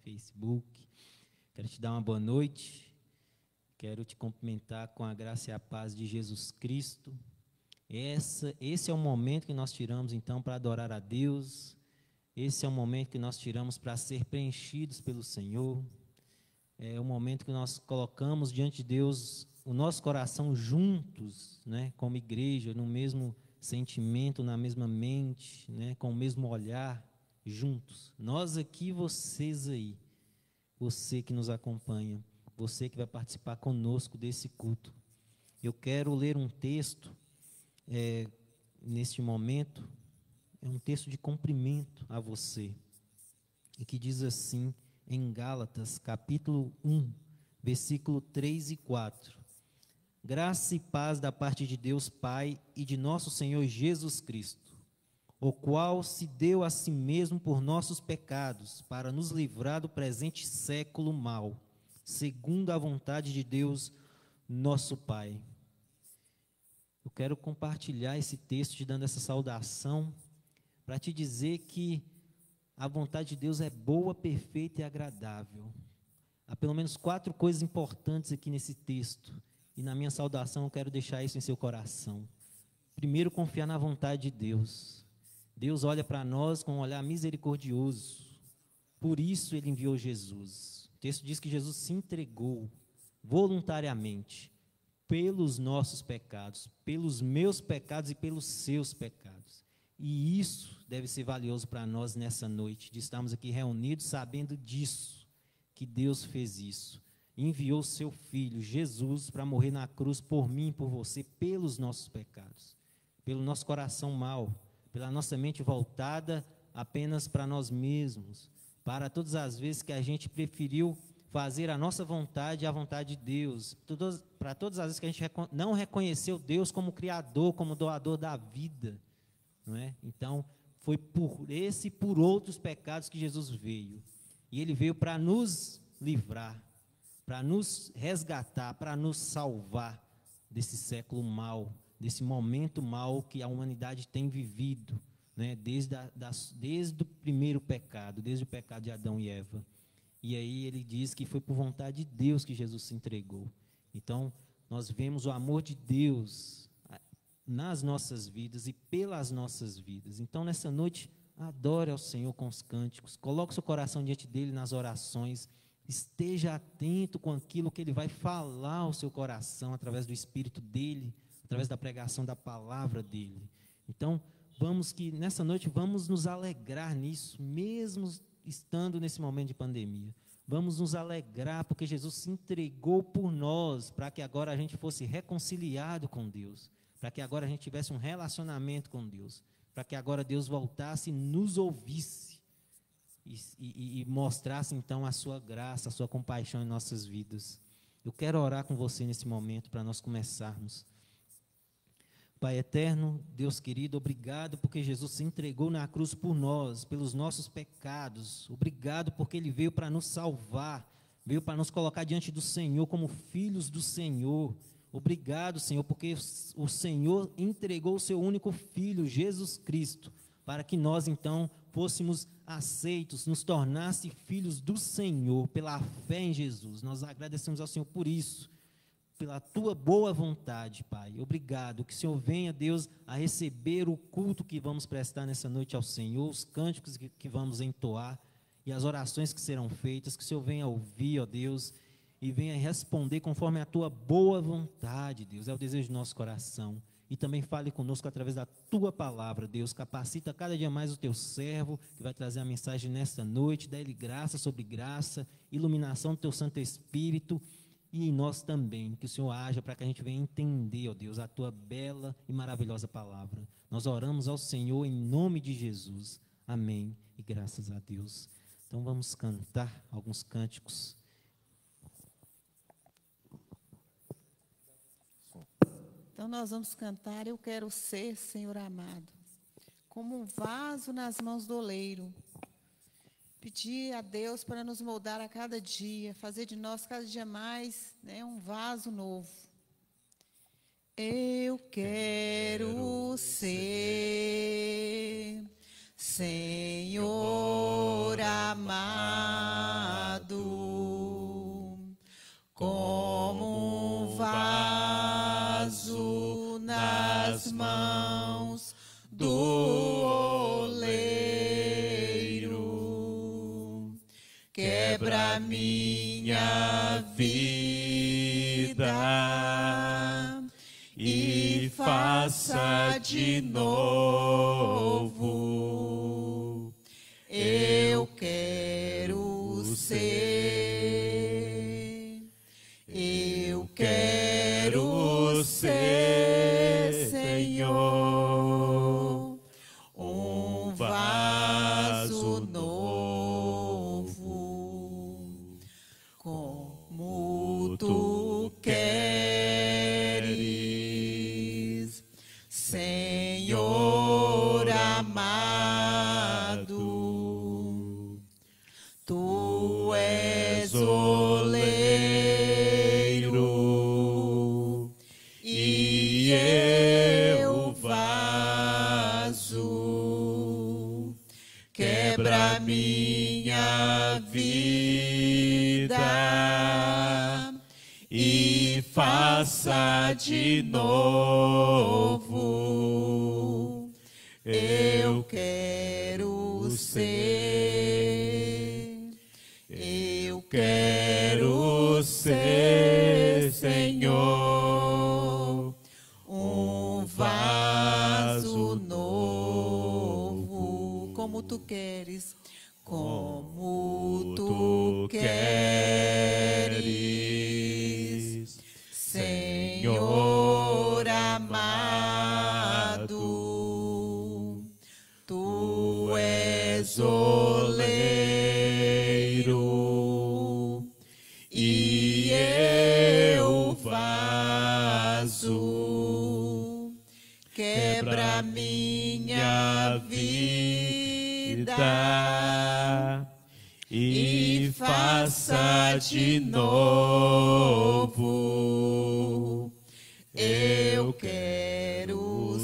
Facebook. Quero te dar uma boa noite. Quero te cumprimentar com a graça e a paz de Jesus Cristo. Esse é o momento que nós tiramos, então, para adorar a Deus. Esse é o momento que nós tiramos para ser preenchidos pelo Senhor. É o momento que nós colocamos diante de Deus o nosso coração juntos, né, como igreja, no mesmo sentimento, na mesma mente, né, com o mesmo olhar, juntos. Nós aqui, vocês aí, você que nos acompanha, você que vai participar conosco desse culto. Eu quero ler um texto, neste momento, é um texto de cumprimento a você, e que diz assim, em Gálatas, capítulo 1, versículo 3 e 4. Graça e paz da parte de Deus Pai e de nosso Senhor Jesus Cristo, o qual se deu a si mesmo por nossos pecados, para nos livrar do presente século mau, segundo a vontade de Deus, nosso Pai. Eu quero compartilhar esse texto te dando essa saudação, para te dizer que a vontade de Deus é boa, perfeita e agradável. Há pelo menos 4 coisas importantes aqui nesse texto. E na minha saudação eu quero deixar isso em seu coração. Primeiro, confiar na vontade de Deus. Deus olha para nós com um olhar misericordioso. Por isso Ele enviou Jesus. O texto diz que Jesus se entregou voluntariamente pelos nossos pecados, pelos meus pecados e pelos seus pecados. E isso deve ser valioso para nós nessa noite, de estarmos aqui reunidos sabendo disso, que Deus fez isso. Enviou seu Filho, Jesus, para morrer na cruz por mim e por você, pelos nossos pecados, pelo nosso coração mau, pela nossa mente voltada apenas para nós mesmos, para todas as vezes que a gente preferiu fazer a nossa vontade e a vontade de Deus, para todas as vezes que a gente não reconheceu Deus como Criador, como doador da vida, não é? Então, foi por esse e por outros pecados que Jesus veio, e Ele veio para nos livrar, para nos resgatar, para nos salvar desse século mau, desse momento mau que a humanidade tem vivido, né? Desde o primeiro pecado, desde o pecado de Adão e Eva. E aí ele diz que foi por vontade de Deus que Jesus se entregou. Então, nós vemos o amor de Deus nas nossas vidas e pelas nossas vidas. Então, nessa noite, adore ao Senhor com os cânticos, coloque seu coração diante dele nas orações, esteja atento com aquilo que Ele vai falar ao seu coração, através do Espírito dEle, através da pregação da palavra dEle. Então, nessa noite, vamos nos alegrar nisso, mesmo estando nesse momento de pandemia. Vamos nos alegrar, porque Jesus se entregou por nós, para que agora a gente fosse reconciliado com Deus, para que agora a gente tivesse um relacionamento com Deus, para que agora Deus voltasse e nos ouvisse, e mostrasse então a sua graça, a sua compaixão em nossas vidas. Eu quero orar com você nesse momento para nós começarmos. Pai eterno, Deus querido, obrigado porque Jesus se entregou na cruz por nós, pelos nossos pecados. Obrigado porque Ele veio para nos salvar, veio para nos colocar diante do Senhor como filhos do Senhor. Obrigado, Senhor, porque o Senhor entregou o seu único Filho, Jesus Cristo, para que nós então fôssemos aceitos, nos tornasse filhos do Senhor, pela fé em Jesus. Nós agradecemos ao Senhor por isso, pela tua boa vontade, Pai. Obrigado, que o Senhor venha, Deus, a receber o culto que vamos prestar nessa noite ao Senhor, os cânticos que vamos entoar e as orações que serão feitas, que o Senhor venha ouvir, ó Deus, e venha responder conforme a tua boa vontade, Deus, é o desejo do nosso coração. E também fale conosco através da tua palavra, Deus. Capacita cada dia mais o teu servo, que vai trazer a mensagem nesta noite. Dá-lhe graça sobre graça, iluminação do teu Santo Espírito. E em nós também, que o Senhor haja para que a gente venha entender, ó Deus, a tua bela e maravilhosa palavra. Nós oramos ao Senhor em nome de Jesus. Amém. E graças a Deus. Então vamos cantar alguns cânticos. Então nós vamos cantar Eu Quero Ser, Senhor amado, como um vaso nas mãos do oleiro. Pedir a Deus para nos moldar a cada dia, fazer de nós cada dia mais, né, um vaso novo. Eu quero ser, Senhor amado, quebra minha vida e faça de novo. Eu quero ser, Senhor, um vaso novo, como tu queres, Senhor amado. Tu és oleiro e eu vaso. Quebra minha vida e faça de novo. Eu quero ser, Senhor, um vaso novo. Como tu queres, como tu queres, Senhor amado. Tu és oleiro e eu vaso. Quebra minha vida e faça de novo. Eu quero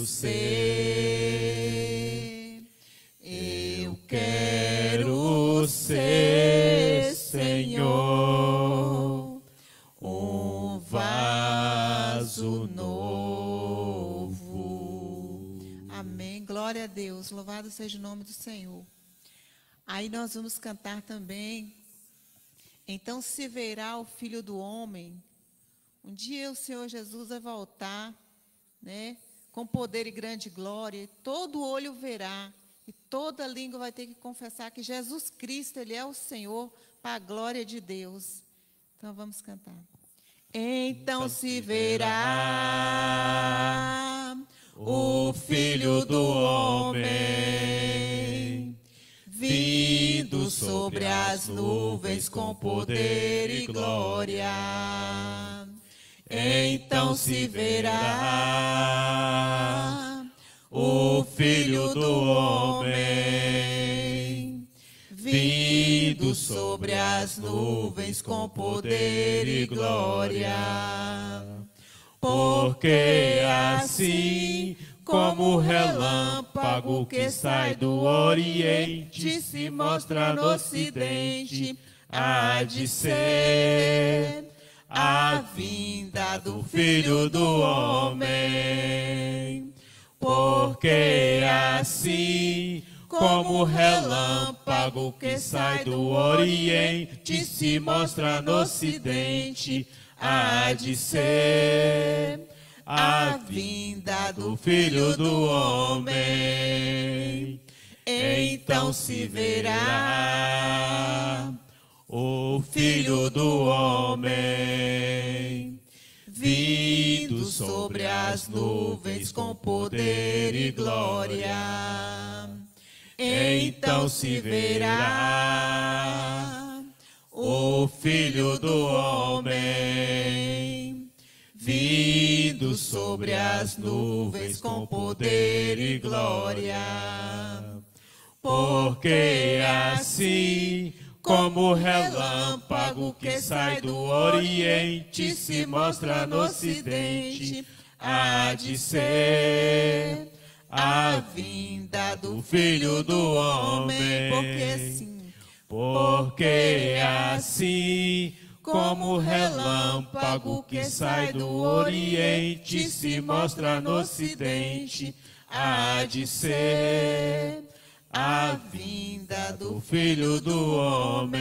ser, Senhor, um vaso novo. Amém. Glória a Deus. Louvado seja o nome do Senhor. Aí nós vamos cantar também. Então se verá o Filho do Homem. Um dia o Senhor Jesus vai voltar, né, com poder e grande glória, e todo olho verá, e toda língua vai ter que confessar que Jesus Cristo, Ele é o Senhor, para a glória de Deus. Então vamos cantar. Então se verá o Filho do Homem, vindo sobre as nuvens com poder e glória. Então se verá o Filho do Homem, vindo sobre as nuvens com poder e glória. Porque assim como o relâmpago que sai do Oriente se mostra no Ocidente, há de ser a vinda do Filho do Homem. Porque assim como o relâmpago que sai do Oriente se mostra no Ocidente, há de ser a vinda do Filho do Homem. Então se verá o Filho do Homem, vindo sobre as nuvens com poder e glória. Então se verá o Filho do Homem, vindo sobre as nuvens com poder e glória. Porque assim como o relâmpago que sai do Oriente se mostra no Ocidente, há de ser a vinda do Filho do Homem. Porque assim como o relâmpago que sai do Oriente se mostra no Ocidente, há de ser a vinda do Filho do Homem.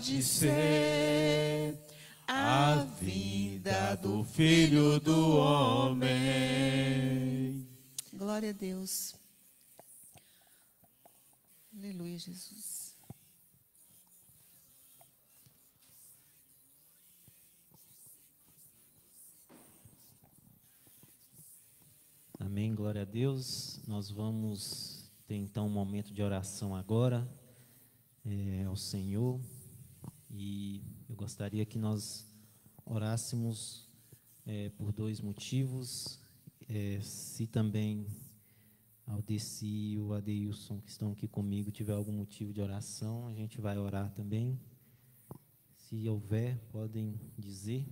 de ser a vinda do Filho do Homem. Glória a Deus. Aleluia, Jesus. Amém, glória a Deus. Nós vamos ter então um momento de oração agora ao Senhor, e eu gostaria que nós orássemos por dois motivos. Se também Aldeci e o Adeilson, que estão aqui comigo, tiver algum motivo de oração, a gente vai orar também. Se houver, podem dizer.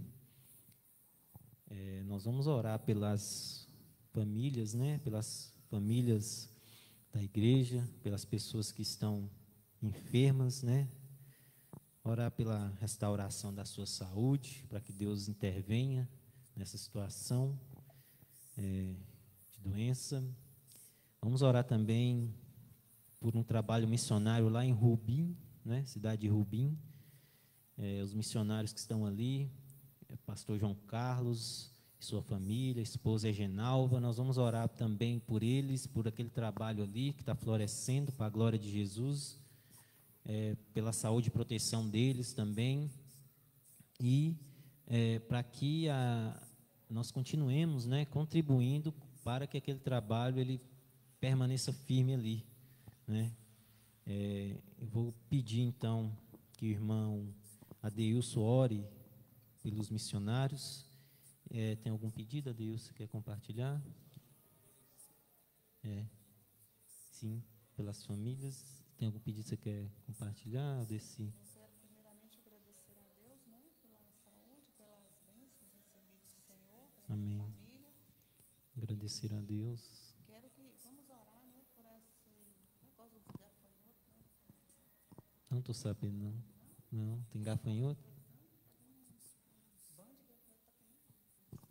Nós vamos orar pelas famílias, né? Pelas famílias da igreja, pelas pessoas que estão enfermas, né? Orar pela restauração da sua saúde, para que Deus intervenha nessa situação de doença. Vamos orar também por um trabalho missionário lá em Rubim, né? Cidade de Rubim. Os missionários que estão ali, pastor João Carlos e sua família, esposa Egenalva. Nós vamos orar também por eles, por aquele trabalho ali que está florescendo para a glória de Jesus, pela saúde e proteção deles também, e para que nós continuemos, né, contribuindo para que aquele trabalho ele permaneça firme ali, né? Eu vou pedir então que o irmão Adeilson ore pelos missionários. Tem algum pedido, Adeilson, você quer compartilhar? Sim, pelas famílias. Tem algum pedido que você quer compartilhar, Aldeci? Eu quero primeiramente agradecer a Deus, né, pela saúde, pelas bênçãos recebidas do Senhor, pela Amém. família. Agradecer a Deus. Quero que vamos orar, né, por esse negócio dos gafanhotos, né? Não estou sabendo, não. Não, tem gafanhoto?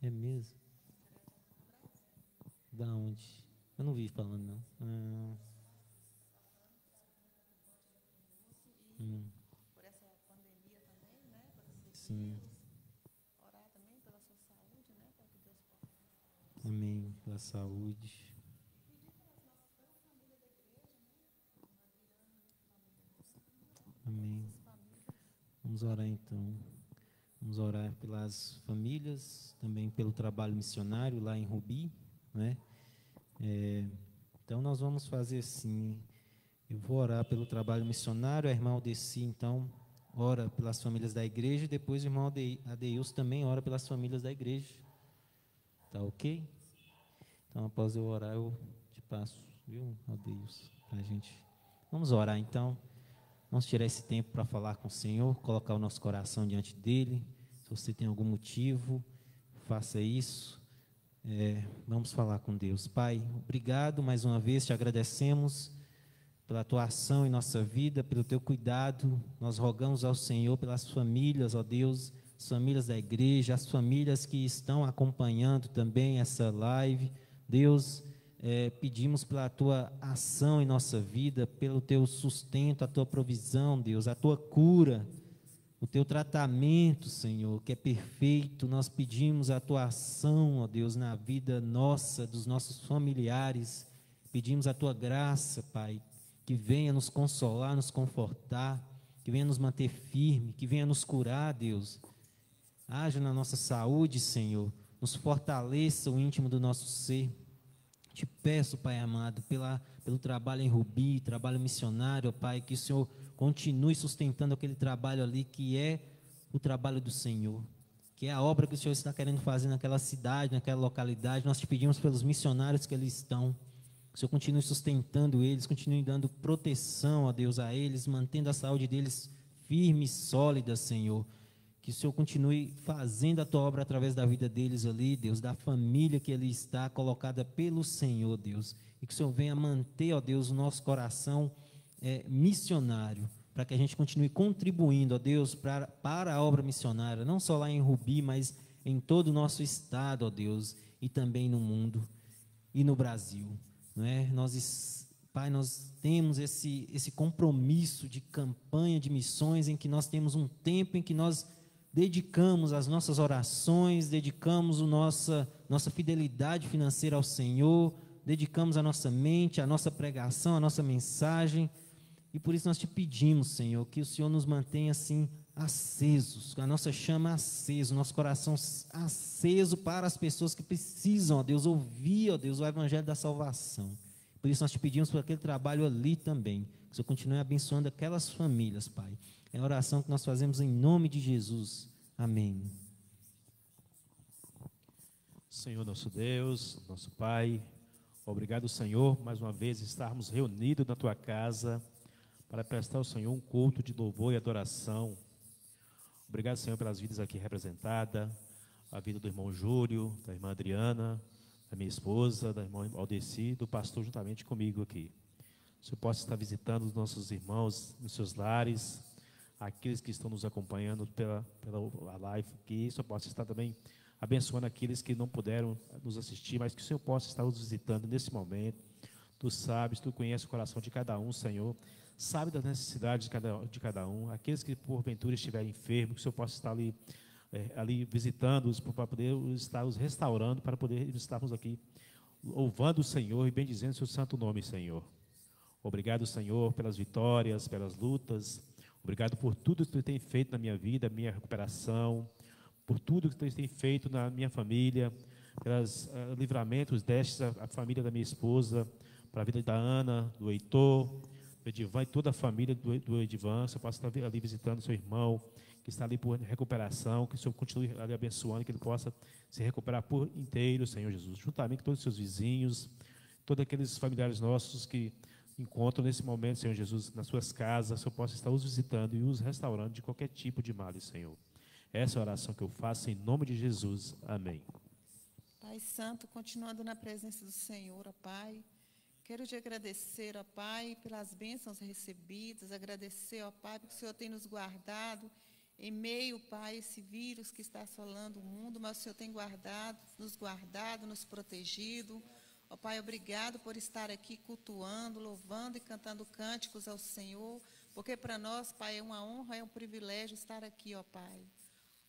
É mesmo? Da onde? Eu não vi falando, não. Por essa pandemia também, né, por esse Sim. vírus. Orar também pela sua saúde, né, para que Deus possa. Amém. Pela saúde. Amém. Vamos orar então. Vamos orar pelas famílias, também pelo trabalho missionário lá em Rubi, né? Então nós vamos fazer assim. Eu vou orar pelo trabalho missionário, a irmã Aldeci então ora pelas famílias da igreja, e depois o irmão Adeilson também ora pelas famílias da igreja. Tá ok? Então após eu orar eu te passo, viu, Adeilson, para a gente. Vamos orar então. Vamos tirar esse tempo para falar com o Senhor, colocar o nosso coração diante dEle. Se você tem algum motivo, faça isso. Vamos falar com Deus. Pai, obrigado mais uma vez, te agradecemos pela tua ação em nossa vida, pelo teu cuidado. Nós rogamos ao Senhor pelas famílias, ó Deus, as famílias da igreja, as famílias que estão acompanhando também essa live. Deus, pedimos pela tua ação em nossa vida, pelo teu sustento, a tua provisão, Deus, a tua cura, o teu tratamento, Senhor, que é perfeito. Nós pedimos a tua ação, ó Deus, na vida nossa, dos nossos familiares. Pedimos a tua graça, Pai, que venha nos consolar, nos confortar, que venha nos manter firme, que venha nos curar, Deus. Haja na nossa saúde, Senhor, nos fortaleça o íntimo do nosso ser. Te peço, Pai amado, pelo trabalho em Rubi, trabalho missionário, Pai, que o Senhor continue sustentando aquele trabalho ali que é o trabalho do Senhor, que é a obra que o Senhor está querendo fazer naquela cidade, naquela localidade. Nós te pedimos pelos missionários que ali estão. Que o Senhor continue sustentando eles, continue dando proteção, ó Deus, a eles, mantendo a saúde deles firme e sólida, Senhor. Que o Senhor continue fazendo a tua obra através da vida deles ali, Deus, da família que ali está colocada pelo Senhor, Deus. E que o Senhor venha manter, ó Deus, o nosso coração missionário, para que a gente continue contribuindo, ó Deus, para a obra missionária, não só lá em Rubi, mas em todo o nosso estado, ó Deus, e também no mundo e no Brasil. Não é? Nós Pai, nós temos esse compromisso de campanha de missões, em que nós temos um tempo em que nós dedicamos as nossas orações, dedicamos nossa fidelidade financeira ao Senhor, dedicamos a nossa mente, a nossa pregação, a nossa mensagem, e por isso nós te pedimos, Senhor, que o Senhor nos mantenha assim acesos, a nossa chama acesa, o nosso coração aceso para as pessoas que precisam, ó Deus, ouvir, ó Deus, o evangelho da salvação. Por isso nós te pedimos por aquele trabalho ali também, que o Senhor continue abençoando aquelas famílias, Pai. É a oração que nós fazemos em nome de Jesus. Amém. Senhor nosso Deus, nosso Pai, obrigado, Senhor, mais uma vez estarmos reunidos na Tua casa para prestar ao Senhor um culto de louvor e adoração. Obrigado, Senhor, pelas vidas aqui representadas, a vida do irmão Júlio, da irmã Adriana, da minha esposa, da irmã Aldeci, do pastor juntamente comigo aqui. O Senhor possa estar visitando os nossos irmãos nos seus lares, aqueles que estão nos acompanhando pela live aqui. O Senhor possa estar também abençoando aqueles que não puderam nos assistir, mas que o Senhor possa estar os visitando nesse momento. Tu sabes, Tu conheces o coração de cada um, Senhor. Sabe das necessidades de cada um. Aqueles que porventura estiverem enfermos, que o Senhor possa estar ali visitando-os, para poder estar os restaurando, para poder estarmos aqui louvando o Senhor e bendizendo o seu santo nome, Senhor. Obrigado, Senhor, pelas vitórias, pelas lutas. Obrigado por tudo que Tu tem feito na minha vida, minha recuperação, por tudo que Tu tem feito na minha família, pelos livramentos desta a família da minha esposa, para a vida da Ana, do Heitor, do Edivan e toda a família do Edivan. O Senhor possa estar ali visitando o seu irmão, que está ali por recuperação, que o Senhor continue ali abençoando, que ele possa se recuperar por inteiro, Senhor Jesus, juntamente com todos os seus vizinhos, todos aqueles familiares nossos que encontram nesse momento, Senhor Jesus, nas suas casas. O Senhor possa estar os visitando e os restaurando de qualquer tipo de mal, Senhor. Essa é a oração que eu faço em nome de Jesus. Amém. Pai Santo, continuando na presença do Senhor, ó Pai, quero te agradecer, ó Pai, pelas bênçãos recebidas, agradecer, ó Pai, porque o Senhor tem nos guardado em meio, Pai, esse vírus que está assolando o mundo, mas o Senhor tem guardado, nos protegido. Ó Pai, obrigado por estar aqui cultuando, louvando e cantando cânticos ao Senhor, porque para nós, Pai, é uma honra, é um privilégio estar aqui, ó Pai.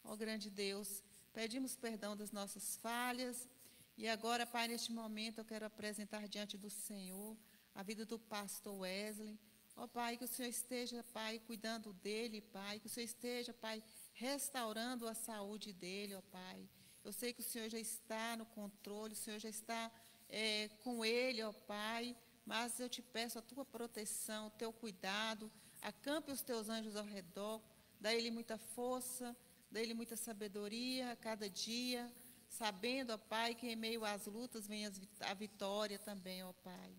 Ó grande Deus, pedimos perdão das nossas falhas. E agora, Pai, neste momento eu quero apresentar diante do Senhor a vida do pastor Wesley. Ó Pai, que o Senhor esteja, Pai, cuidando dele, Pai, que o Senhor esteja, Pai, restaurando a saúde dele, ó Pai. Eu sei que o Senhor já está no controle, o Senhor já está com ele, ó Pai, mas eu te peço a tua proteção, o teu cuidado, acampe os teus anjos ao redor, dá ele muita força, dá ele muita sabedoria a cada dia, sabendo, ó Pai, que em meio às lutas vem a vitória também, ó Pai.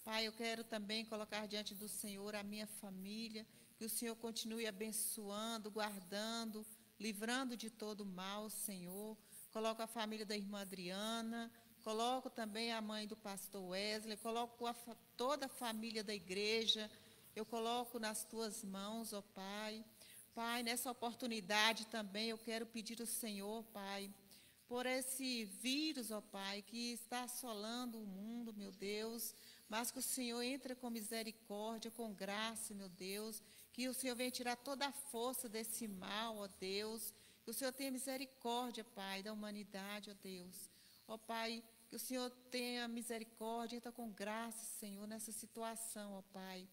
Pai, eu quero também colocar diante do Senhor a minha família, que o Senhor continue abençoando, guardando, livrando de todo mal, Senhor. Coloco a família da irmã Adriana, coloco também a mãe do pastor Wesley, coloco toda a família da igreja, eu coloco nas tuas mãos, ó Pai. Pai, nessa oportunidade também eu quero pedir ao Senhor, Pai, por esse vírus, ó Pai, que está assolando o mundo, meu Deus, mas que o Senhor entre com misericórdia, com graça, meu Deus, que o Senhor venha tirar toda a força desse mal, ó Deus, que o Senhor tenha misericórdia, Pai, da humanidade, ó Deus. Ó Pai, que o Senhor tenha misericórdia, entra com graça, Senhor, nessa situação, ó Pai.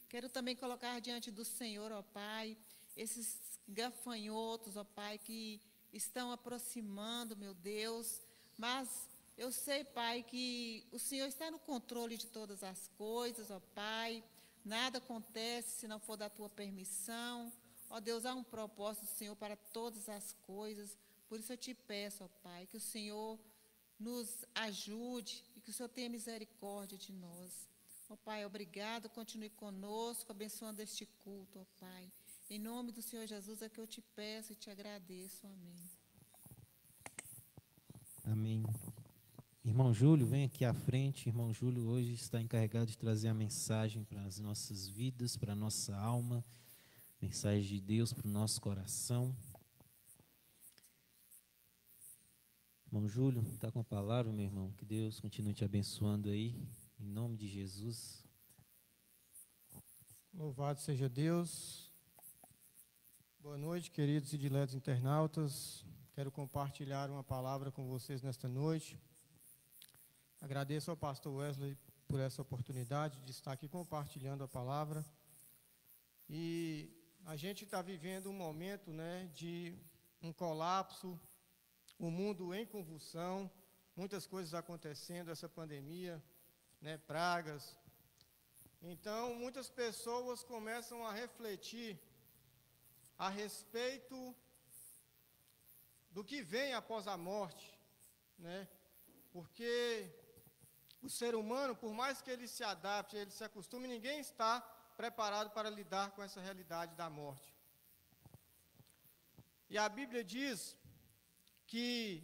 Quero também colocar diante do Senhor, ó Pai, esses gafanhotos, ó Pai, que estão aproximando, meu Deus, mas eu sei, Pai, que o Senhor está no controle de todas as coisas, ó Pai, nada acontece se não for da Tua permissão, ó Deus, há um propósito do Senhor para todas as coisas, por isso eu te peço, ó Pai, que o Senhor nos ajude e que o Senhor tenha misericórdia de nós. Ó Pai, obrigado, continue conosco, abençoando este culto, ó Pai. Em nome do Senhor Jesus é que eu te peço e te agradeço. Amém. Amém. Irmão Júlio, vem aqui à frente. Irmão Júlio hoje está encarregado de trazer a mensagem para as nossas vidas, para a nossa alma, mensagem de Deus para o nosso coração. Irmão Júlio, está com a palavra, meu irmão? Que Deus continue te abençoando aí, em nome de Jesus. Louvado seja Deus. Boa noite, queridos e diletos internautas. Quero compartilhar uma palavra com vocês nesta noite. Agradeço ao pastor Wesley por essa oportunidade de estar aqui compartilhando a palavra. E a gente está vivendo um momento, de um colapso, o mundo em convulsão, muitas coisas acontecendo, essa pandemia, pragas. Então, muitas pessoas começam a refletir a respeito do que vem após a morte, Porque o ser humano, por mais que ele se adapte, ele se acostume, ninguém está preparado para lidar com essa realidade da morte. E a Bíblia diz que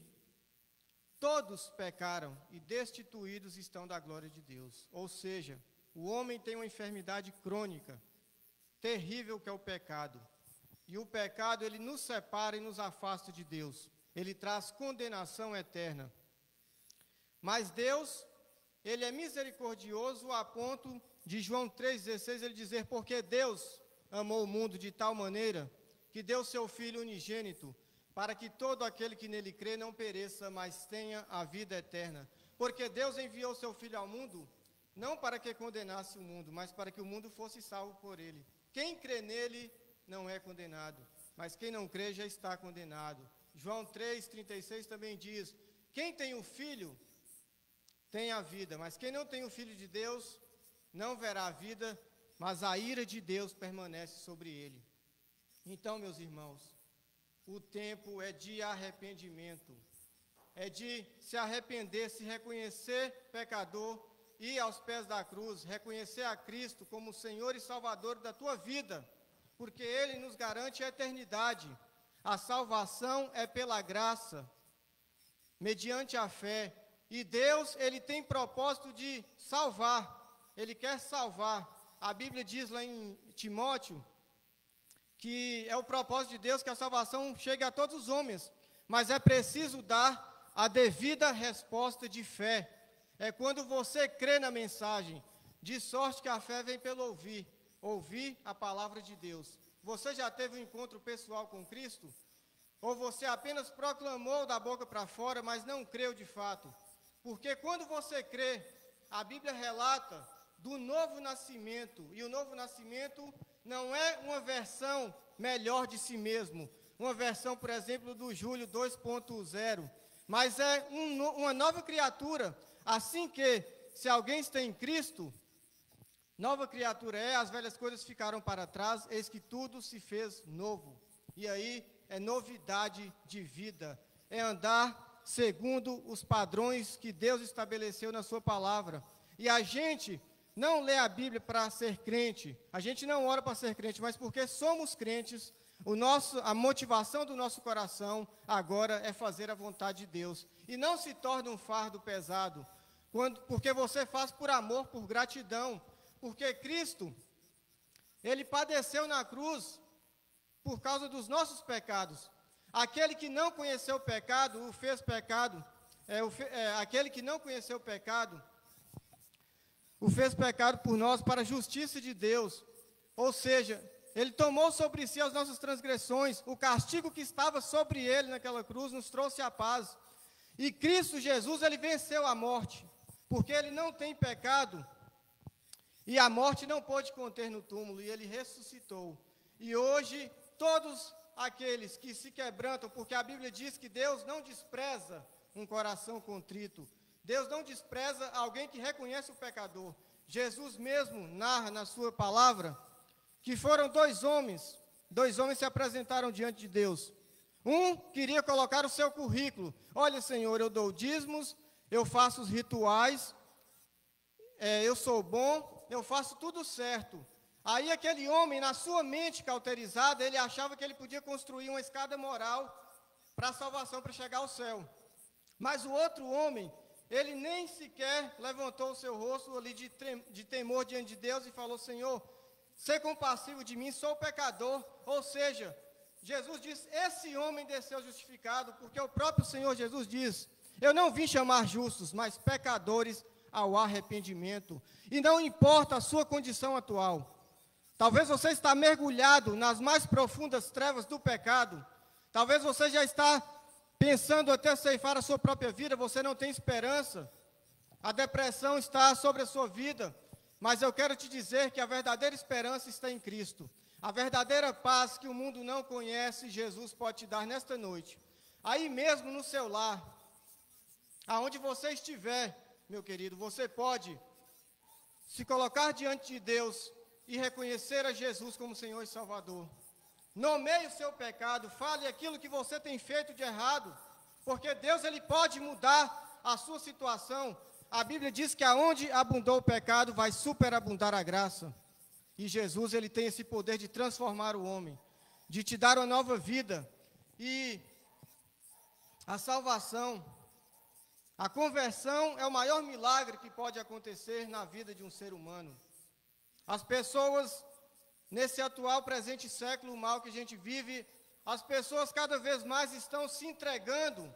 todos pecaram e destituídos estão da glória de Deus. Ou seja, o homem tem uma enfermidade crônica, terrível, que é o pecado. E o pecado, ele nos separa e nos afasta de Deus. Ele traz condenação eterna. Mas Deus, ele é misericordioso a ponto de João 3,16, ele dizer: porque Deus amou o mundo de tal maneira que deu seu Filho unigênito, para que todo aquele que nele crê não pereça, mas tenha a vida eterna. Porque Deus enviou seu Filho ao mundo, não para que condenasse o mundo, mas para que o mundo fosse salvo por ele. Quem crê nele não é condenado, mas quem não crê já está condenado. João 3,36 também diz: quem tem o Filho tem a vida, mas quem não tem o Filho de Deus não verá a vida, mas a ira de Deus permanece sobre ele. Então, meus irmãos, o tempo é de arrependimento, é de se arrepender, se reconhecer pecador, ir aos pés da cruz, reconhecer a Cristo como Senhor e Salvador da tua vida, porque Ele nos garante a eternidade. A salvação é pela graça, mediante a fé, e Deus, Ele tem propósito de salvar, Ele quer salvar. A Bíblia diz lá em Timóteo, que é o propósito de Deus que a salvação chegue a todos os homens, mas é preciso dar a devida resposta de fé. É quando você crê na mensagem, de sorte que a fé vem pelo ouvir a palavra de Deus. Você já teve um encontro pessoal com Cristo? Ou você apenas proclamou da boca para fora, mas não creu de fato? Porque quando você crê, a Bíblia relata do novo nascimento, e o novo nascimento não é uma versão melhor de si mesmo, uma versão, por exemplo, do Júlio 2.0, mas é uma nova criatura. Assim que, se alguém está em Cristo, nova criatura é, as velhas coisas ficaram para trás, eis que tudo se fez novo. E aí é novidade de vida, é andar segundo os padrões que Deus estabeleceu na sua palavra. E a gente não lê a Bíblia para ser crente, a gente não ora para ser crente, mas porque somos crentes, a motivação do nosso coração agora é fazer a vontade de Deus. E não se torna um fardo pesado, porque você faz por amor, por gratidão, porque Cristo, Ele padeceu na cruz por causa dos nossos pecados. Aquele que não conheceu o pecado, o fez pecado, aquele que não conheceu o pecado, o fez pecado por nós para a justiça de Deus. Ou seja, Ele tomou sobre si as nossas transgressões, o castigo que estava sobre Ele naquela cruz nos trouxe a paz. E Cristo Jesus, Ele venceu a morte, porque Ele não tem pecado, e a morte não pôde conter no túmulo, e Ele ressuscitou. E hoje, todos aqueles que se quebrantam, porque a Bíblia diz que Deus não despreza um coração contrito, Deus não despreza alguém que reconhece o pecador. Jesus mesmo narra na sua palavra que foram dois homens se apresentaram diante de Deus. Um queria colocar o seu currículo: olha, Senhor, eu dou dízimos, eu faço os rituais, eu sou bom, eu faço tudo certo. Aí aquele homem, na sua mente cauterizada, ele achava que ele podia construir uma escada moral para a salvação, para chegar ao céu. Mas o outro homem, ele nem sequer levantou o seu rosto ali de temor diante de Deus e falou: Senhor, sê compassivo de mim, sou pecador. Ou seja, Jesus diz: esse homem desceu justificado, porque o próprio Senhor Jesus diz: eu não vim chamar justos, mas pecadores ao arrependimento. E não importa a sua condição atual, Talvez você está mergulhado nas mais profundas trevas do pecado. Talvez você já está pensando até ceifar a sua própria vida, você não tem esperança. A depressão está sobre a sua vida. Mas eu quero te dizer que a verdadeira esperança está em Cristo. A verdadeira paz que o mundo não conhece, Jesus pode te dar nesta noite. Aí mesmo no seu lar, aonde você estiver, meu querido, você pode se colocar diante de Deus e reconhecer a Jesus como Senhor e Salvador. Nomeie o seu pecado, fale aquilo que você tem feito de errado, porque Deus ele pode mudar a sua situação. A Bíblia diz que aonde abundou o pecado, vai superabundar a graça. E Jesus ele tem esse poder de transformar o homem, de te dar uma nova vida. E a salvação, a conversão é o maior milagre que pode acontecer na vida de um ser humano. As pessoas, nesse atual presente século mal que a gente vive, as pessoas cada vez mais estão se entregando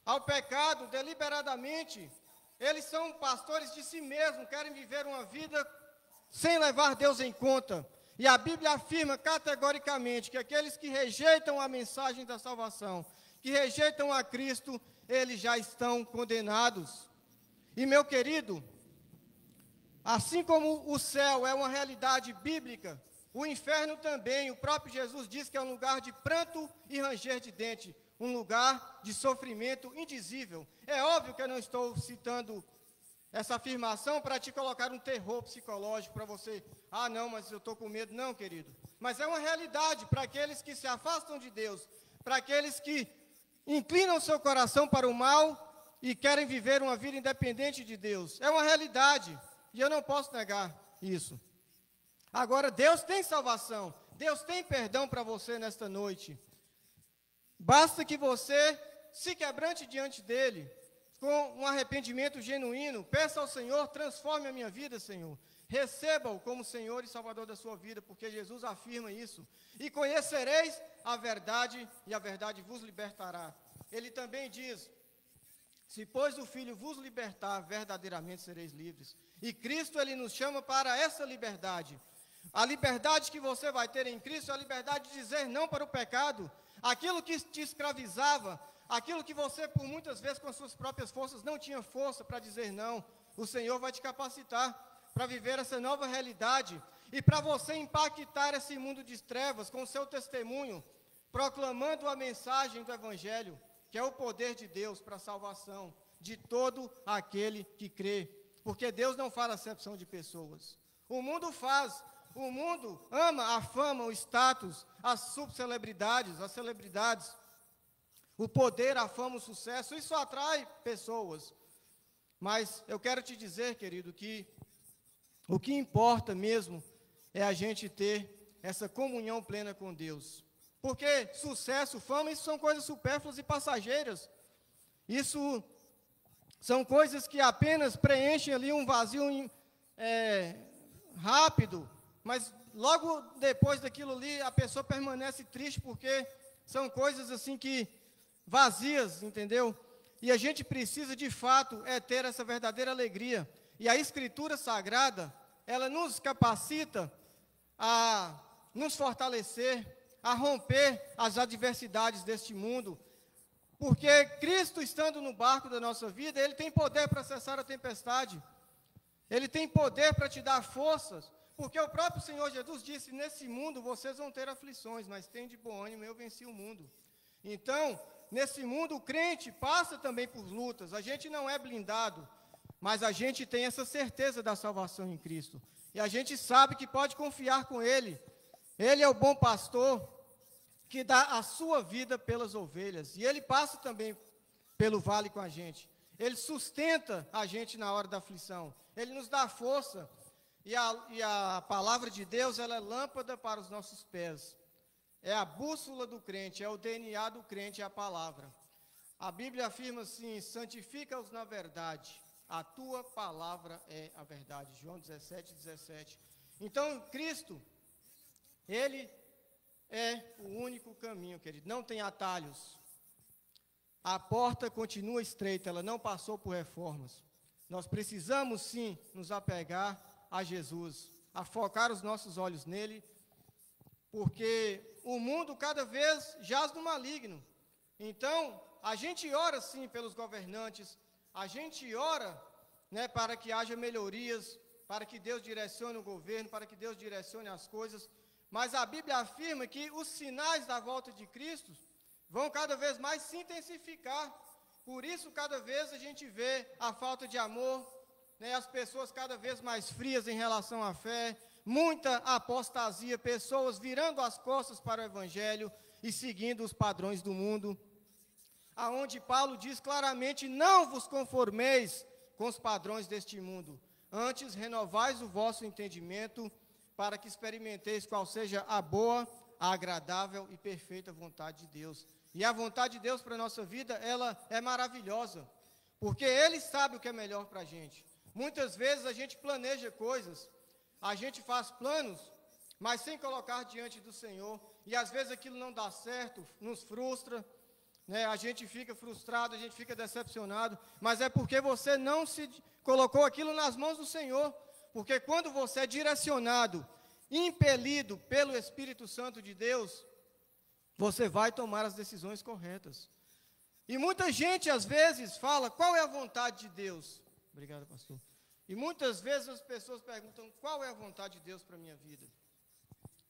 ao pecado deliberadamente. Eles são pastores de si mesmos, querem viver uma vida sem levar Deus em conta. E a Bíblia afirma categoricamente que aqueles que rejeitam a mensagem da salvação, que rejeitam a Cristo, eles já estão condenados. E meu querido, assim como o céu é uma realidade bíblica, o inferno também. O próprio Jesus diz que é um lugar de pranto e ranger de dente, um lugar de sofrimento indizível. É óbvio que eu não estou citando essa afirmação para te colocar um terror psicológico, para você, não, mas eu estou com medo. Não, querido. Mas é uma realidade para aqueles que se afastam de Deus, para aqueles que inclinam seu coração para o mal e querem viver uma vida independente de Deus. É uma realidade, e eu não posso negar isso. Agora, Deus tem salvação, Deus tem perdão para você nesta noite. Basta que você se quebrante diante dEle, com um arrependimento genuíno, peça ao Senhor, transforme a minha vida, Senhor. Receba-o como Senhor e Salvador da sua vida, porque Jesus afirma isso. E conhecereis a verdade, e a verdade vos libertará. Ele também diz, se pois o Filho vos libertar, verdadeiramente sereis livres. E Cristo, Ele nos chama para essa liberdade. A liberdade que você vai ter em Cristo é a liberdade de dizer não para o pecado. Aquilo que te escravizava, aquilo que você, por muitas vezes, com as suas próprias forças, não tinha força para dizer não, o Senhor vai te capacitar para viver essa nova realidade e para você impactar esse mundo de trevas com o seu testemunho, proclamando a mensagem do Evangelho, que é o poder de Deus para a salvação de todo aquele que crê, porque Deus não faz acepção de pessoas. O mundo faz. O mundo ama a fama, o status, as subcelebridades, as celebridades, o poder, a fama, o sucesso. Isso atrai pessoas. Mas eu quero te dizer, querido, que o que importa mesmo é a gente ter essa comunhão plena com Deus. Porque sucesso, fama, isso são coisas supérfluas e passageiras. Isso são coisas que apenas preenchem ali um vazio rápido. Mas logo depois daquilo ali, a pessoa permanece triste, porque são coisas assim que vazias, entendeu? E a gente precisa, de fato, ter essa verdadeira alegria. E a Escritura Sagrada, ela nos capacita a nos fortalecer, a romper as adversidades deste mundo. Porque Cristo, estando no barco da nossa vida, Ele tem poder para cessar a tempestade. Ele tem poder para te dar forças. Porque o próprio Senhor Jesus disse, nesse mundo vocês vão ter aflições, mas tem de bom ânimo, eu venci o mundo. Então, nesse mundo o crente passa também por lutas, a gente não é blindado, mas a gente tem essa certeza da salvação em Cristo. E a gente sabe que pode confiar com Ele. Ele é o bom pastor que dá a sua vida pelas ovelhas. E Ele passa também pelo vale com a gente. Ele sustenta a gente na hora da aflição. Ele nos dá força. E a palavra de Deus, ela é lâmpada para os nossos pés. É a bússola do crente, é o DNA do crente, é a palavra. A Bíblia afirma assim, santifica-os na verdade. A tua palavra é a verdade. João 17:17. Então, Cristo, Ele é o único caminho, querido. Não tem atalhos. A porta continua estreita, ela não passou por reformas. Nós precisamos, sim, nos apegar a Jesus. a focar os nossos olhos nele, porque o mundo cada vez jaz no maligno. Então, a gente ora sim pelos governantes, a gente ora, né, para que haja melhorias, para que Deus direcione o governo, para que Deus direcione as coisas, mas a Bíblia afirma que os sinais da volta de Cristo vão cada vez mais se intensificar. Por isso, cada vez a gente vê a falta de amor, né, as pessoas cada vez mais frias em relação à fé, muita apostasia, pessoas virando as costas para o Evangelho e seguindo os padrões do mundo, aonde Paulo diz claramente: não vos conformeis com os padrões deste mundo, antes renovais o vosso entendimento, para que experimenteis qual seja a boa, a agradável e perfeita vontade de Deus. E a vontade de Deus para a nossa vida, ela é maravilhosa, porque Ele sabe o que é melhor para a gente. Muitas vezes a gente planeja coisas, a gente faz planos, mas sem colocar diante do Senhor, e às vezes aquilo não dá certo, nos frustra, né? A gente fica frustrado, a gente fica decepcionado, mas é porque você não se colocou aquilo nas mãos do Senhor, porque quando você é direcionado, impelido pelo Espírito Santo de Deus, você vai tomar as decisões corretas. E muita gente às vezes fala: qual é a vontade de Deus? Obrigado, pastor. E muitas vezes as pessoas perguntam: qual é a vontade de Deus para a minha vida?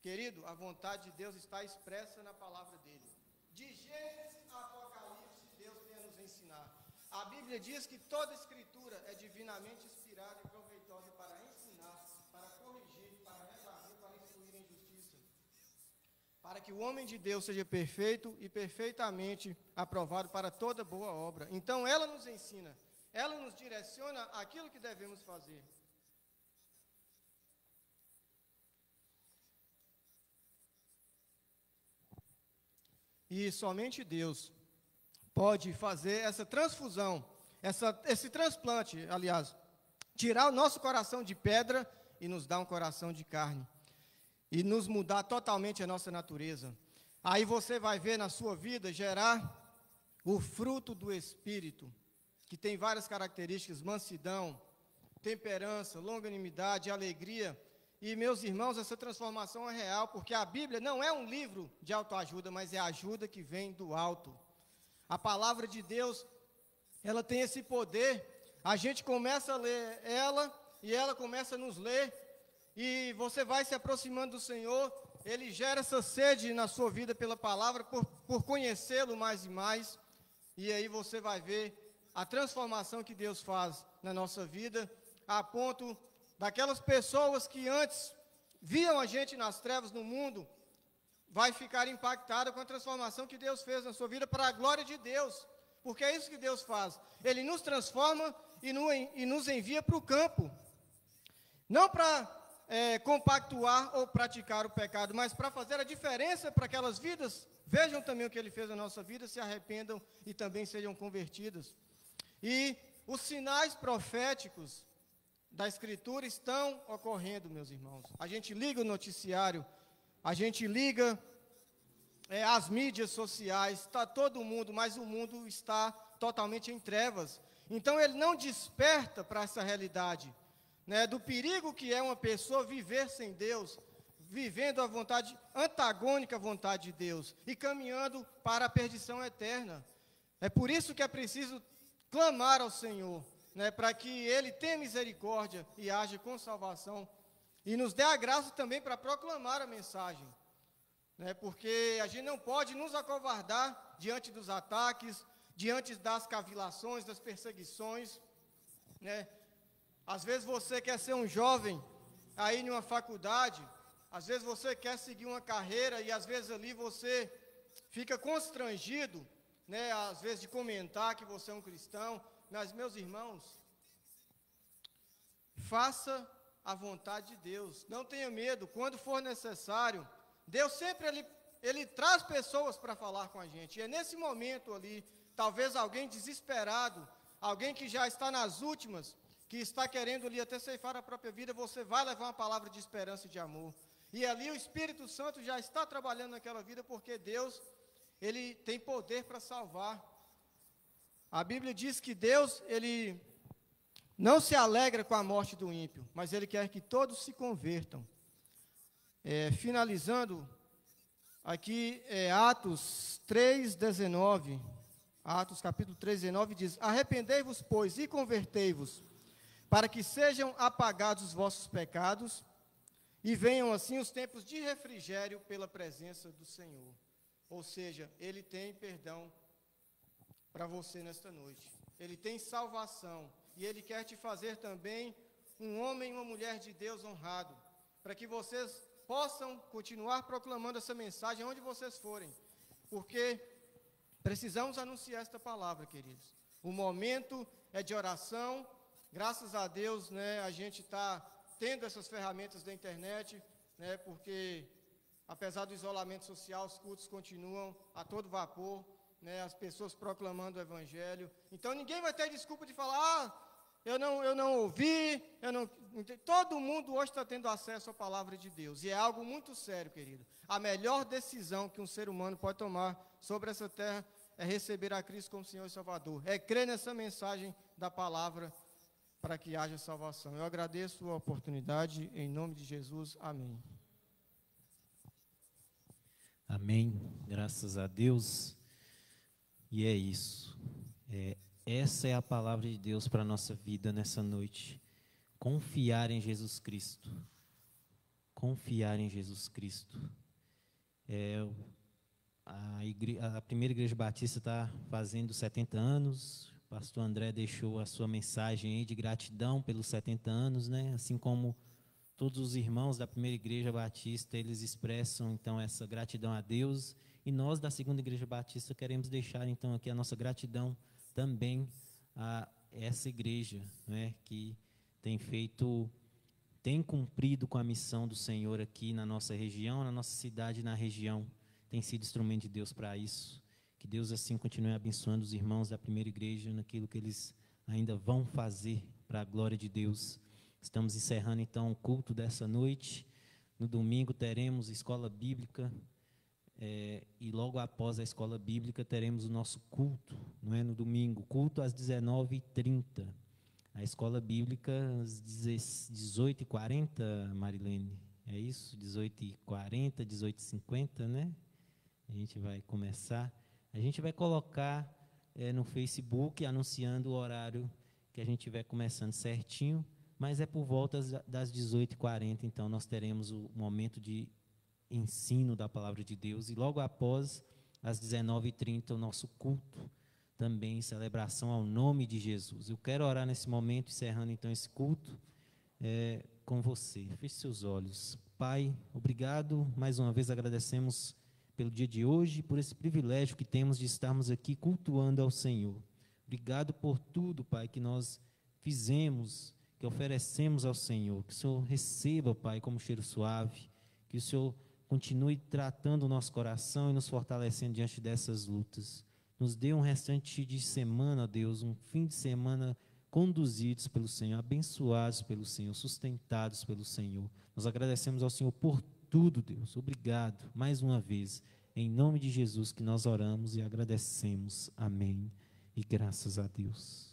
Querido, a vontade de Deus está expressa na palavra dele. De Gênesis a Apocalipse, Deus tem a nos ensinar. A Bíblia diz que toda escritura é divinamente inspirada e proveitosa para ensinar, para corrigir, para redarguir, para instruir em justiça, para que o homem de Deus seja perfeito e perfeitamente aprovado para toda boa obra. Então ela nos ensina, ela nos direciona aquilo que devemos fazer. E somente Deus pode fazer essa transfusão, esse transplante, aliás, tirar o nosso coração de pedra e nos dar um coração de carne, e nos mudar totalmente a nossa natureza. Aí você vai ver na sua vida gerar o fruto do Espírito, que tem várias características: mansidão, temperança, longanimidade, alegria. E, meus irmãos, essa transformação é real, porque a Bíblia não é um livro de autoajuda, mas é a ajuda que vem do alto. A palavra de Deus, ela tem esse poder. A gente começa a ler ela, e ela começa a nos ler, e você vai se aproximando do Senhor. Ele gera essa sede na sua vida pela palavra, por conhecê-lo mais e mais, e aí você vai ver a transformação que Deus faz na nossa vida, a ponto daquelas pessoas que antes viam a gente nas trevas no mundo, vai ficar impactada com a transformação que Deus fez na sua vida para a glória de Deus, porque é isso que Deus faz. Ele nos transforma e nos envia para o campo, não para compactuar ou praticar o pecado, mas para fazer a diferença para aquelas vidas. Vejam também o que Ele fez na nossa vida, se arrependam e também sejam convertidas. E os sinais proféticos da Escritura estão ocorrendo, meus irmãos. A gente liga o noticiário, a gente liga as mídias sociais, está todo mundo, mas o mundo está totalmente em trevas. Então ele não desperta para essa realidade, né, do perigo que é uma pessoa viver sem Deus, vivendo a vontade antagônica à vontade de Deus e caminhando para a perdição eterna. É por isso que é preciso clamar ao Senhor, né, para que Ele tenha misericórdia e age com salvação, e nos dê a graça também para proclamar a mensagem, né, porque a gente não pode nos acovardar diante dos ataques, diante das cavilações, das perseguições, né. Às vezes você quer ser um jovem aí em uma faculdade, às vezes você quer seguir uma carreira e às vezes ali você fica constrangido, né, às vezes de comentar que você é um cristão. Mas, meus irmãos, faça a vontade de Deus, não tenha medo. Quando for necessário, Deus sempre ele traz pessoas para falar com a gente, e é nesse momento ali, talvez alguém desesperado, alguém que já está nas últimas, que está querendo ali até ceifar a própria vida, você vai levar uma palavra de esperança e de amor, e ali o Espírito Santo já está trabalhando naquela vida, porque Deus, Ele tem poder para salvar. A Bíblia diz que Deus, Ele não se alegra com a morte do ímpio, mas ele quer que todos se convertam. Finalizando, aqui Atos 3,19, Atos capítulo 3,19 diz: arrependei-vos, pois, e convertei-vos, para que sejam apagados os vossos pecados, e venham assim os tempos de refrigério pela presença do Senhor. Ou seja, Ele tem perdão para você nesta noite. Ele tem salvação. E Ele quer te fazer também um homem e uma mulher de Deus honrado, para que vocês possam continuar proclamando essa mensagem onde vocês forem. Porque precisamos anunciar esta palavra, queridos. O momento é de oração. Graças a Deus, né, a gente está tendo essas ferramentas da internet, né, porque, apesar do isolamento social, os cultos continuam a todo vapor, né, as pessoas proclamando o Evangelho. Então, ninguém vai ter desculpa de falar, eu não ouvi, todo mundo hoje está tendo acesso à palavra de Deus, e é algo muito sério, querido. A melhor decisão que um ser humano pode tomar sobre essa terra é receber a Cristo como Senhor e Salvador, é crer nessa mensagem da palavra, para que haja salvação. Eu agradeço a oportunidade, em nome de Jesus, amém. Amém, graças a Deus. E é isso, essa é a palavra de Deus para a nossa vida nessa noite. Confiar em Jesus Cristo, confiar em Jesus Cristo. A primeira igreja batista está fazendo 70 anos, o pastor André deixou a sua mensagem aí de gratidão pelos 70 anos, né? Assim como todos os irmãos da primeira igreja batista, eles expressam então essa gratidão a Deus, e nós da segunda igreja batista queremos deixar então aqui a nossa gratidão também a essa igreja, né? Que tem cumprido com a missão do Senhor aqui na nossa região, na nossa cidade, na região, tem sido instrumento de Deus para isso. Que Deus assim continue abençoando os irmãos da primeira igreja naquilo que eles ainda vão fazer para a glória de Deus. Estamos encerrando então o culto dessa noite. No domingo teremos escola bíblica, e logo após a escola bíblica teremos o nosso culto, não é? No domingo, culto às 19h30. A escola bíblica às 18h40, Marilene, é isso? 18h40, 18h50, né? A gente vai começar. A gente vai colocar no Facebook, anunciando o horário que a gente estiver começando certinho, mas é por volta das 18h40, então nós teremos o momento de ensino da palavra de Deus, e logo após, às 19h30, o nosso culto, também em celebração ao nome de Jesus. Eu quero orar nesse momento, encerrando então esse culto, com você. Feche seus olhos. Pai, obrigado, mais uma vez agradecemos pelo dia de hoje, por esse privilégio que temos de estarmos aqui cultuando ao Senhor. Obrigado por tudo, Pai, que nós fizemos, que oferecemos ao Senhor. Que o Senhor receba, Pai, como cheiro suave, que o Senhor continue tratando o nosso coração e nos fortalecendo diante dessas lutas. Nos dê um restante de semana, Deus, um fim de semana conduzidos pelo Senhor, abençoados pelo Senhor, sustentados pelo Senhor. Nós agradecemos ao Senhor por tudo, Deus. Obrigado, mais uma vez, em nome de Jesus que nós oramos e agradecemos. Amém. E graças a Deus.